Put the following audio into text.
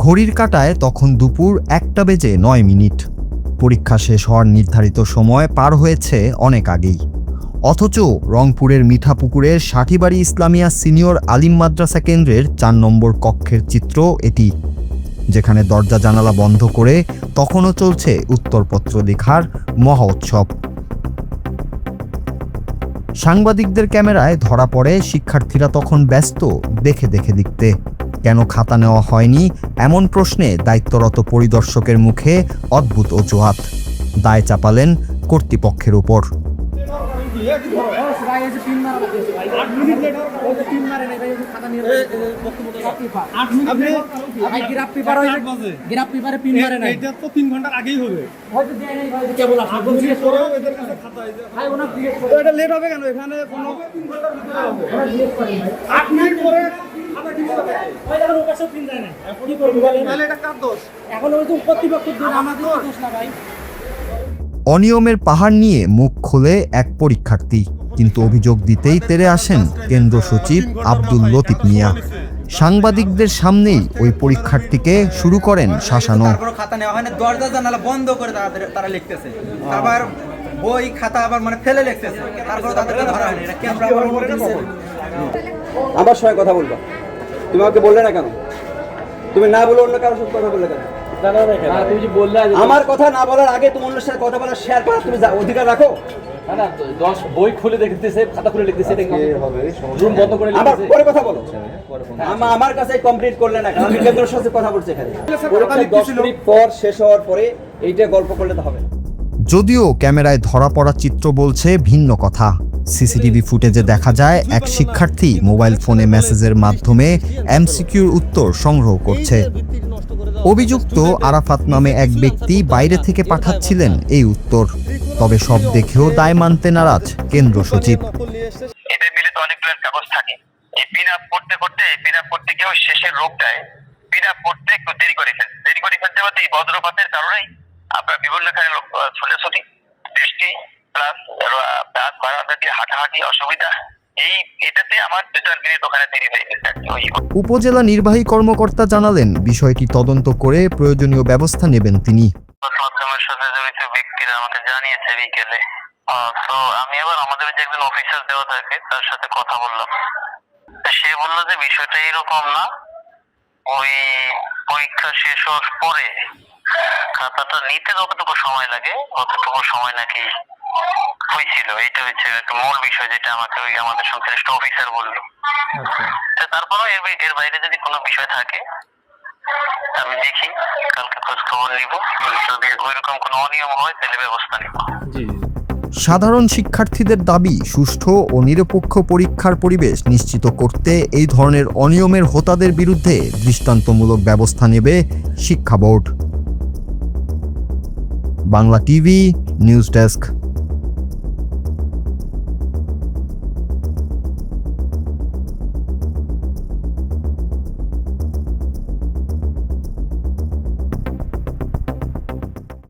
ঘড়ির কাঁটায় তখন দুপুর 1টা বেজে 9 মিনিট। পরীক্ষা শেষ হওয়ার নির্ধারিত সময় পার হয়েছে অনেক আগেই। অথচ রংপুরের মিঠাপুকুরের সাঠিবাড়ি ইসলামিয়া সিনিয়র আলিম মাদ্রাসা কেন্দ্রের 4 নম্বর কক্ষের চিত্র এটি, যেখানে দরজা জানালা বন্ধ করে তখনও চলছে উত্তরপত্র লেখার মহা উৎসব। সাংবাদিকদের ক্যামেরায় ধরা পড়ে শিক্ষার্থীরা তখন ব্যস্ত দেখে লিখতে। কেন খাতা নেওয়া হয়নি এমন প্রশ্নে দায়িত্বরত পরিদর্শকের মুখে অদ্ভুত অজুহাত। দায় চাপালেন কর্তৃপক্ষের উপর। অনিয়মের পাহাড় নিয়ে মুখ খোলে এক পরীক্ষার্থী, কিন্তু অভিযোগ দিতেই তেড়ে আসেন কেন্দ্র সচিব আব্দুল লতিফ মিয়া। সাংবাদিকদের সামনেই ওই পরীক্ষার্থীকে শুরু করেন শাসানো। খাতা নেওয়া হয় না, দরজা জানালা বন্ধ করে তারা লিখতেছে, আবার বই খাতা আবার মানে ফেলে লিখতেছে, তারপরে তাদেরকে ধরা হয়নি। এটা কেন আমার সঙ্গে কথা বলবো? তুমি আমাকে বললে না কেন? তুমি না বলে অন্য কারোর সাথে কথা বললে কেন? আমার কথা না বলার আগে তুমি অন্যের সাথে কথা বলার শেয়ার করার তুমি অধিকার রাখো। বই খুলে দেখতেছে, খাতা খুলে লিখতেছে, রুম বন্ধ করে আবার পরে কথা বলো। আমার কাছে কমপ্লিট করলে না, আমি কেন্দ্রের সাথে কথা বলছি এখানে। 10 মিনিট পর শেষ হওয়ার পরে এইটা গল্প করলে তো হবে। যদিও ক্যামেরায় ধরা পড়া চিত্র বলছে ভিন্ন কথা। সিসিটিভি ফুটেজে দেখা যায় এক শিক্ষার্থী মোবাইল ফোনে মেসেজের মাধ্যমে এমসিকিউর উত্তর সংগ্রহ করছে। অভিযুক্ত আরাফাত নামে এক ব্যক্তি বাইরে থেকে পাঠাচ্ছিলেন এই উত্তর। তবে সব দেখেও দায় মানতে নারাজ কেন্দ্র সচিব। এদের মিলে তো অনেকগুলো কাগজ থাকে, এই পিন আপ করতে গিয়ে শেষের রোগটায় পিন আপ করতে একটু দেরি করে ফেলতে হতে এই বজ্রপাতের কারণেই আপনার বিভিন্ন ছোটাছুটি, বৃষ্টি প্লাস বারান্দা দিয়ে হাঁটাহাঁটি অসুবিধা, এটাতে আমার 2-4 মিনিট ওখানে দেরি হয়ে গেছে। উপজেলা নির্বাহী কর্মকর্তা জানালেন বিষয়টি তদন্ত করে প্রয়োজনীয় ব্যবস্থা নেবেন তিনি। সাথে জড়িত ব্যক্তিরা আমাকে জানিয়েছে বিকেলে, তো আমি আবার আমাদের যে একজন অফিসার দেওয়া থাকে তার সাথে কথা বললাম। সে বললো যে বিষয়টা এরকম না, ওই পরীক্ষা শেষ হওয়ার পরে খাতাটা নিতে যতটুকু সময় লাগে অতটুকু সময় নাকি হয়েছিল। এইটা হচ্ছে একটা মূল বিষয় যেটা আমাকে ওই আমাদের সংশ্লিষ্ট অফিসার বললো। তারপরেও এর বাইরে যদি কোনো বিষয় থাকে আমি দেখি, কালকে খোঁজ খবর নিব, যদি ওইরকম কোনো অনিয়ম হয় তাহলে ব্যবস্থা নিব। সাধারণ শিক্ষার্থীদের দাবি সুষ্ঠু ও নিরপেক্ষ পরীক্ষার পরিবেশ নিশ্চিত করতে এই ধরনের অনিয়মের হোতাদের বিরুদ্ধে দৃষ্টান্তমূলক ব্যবস্থা নেবে শিক্ষা board. Bangla TV news desk.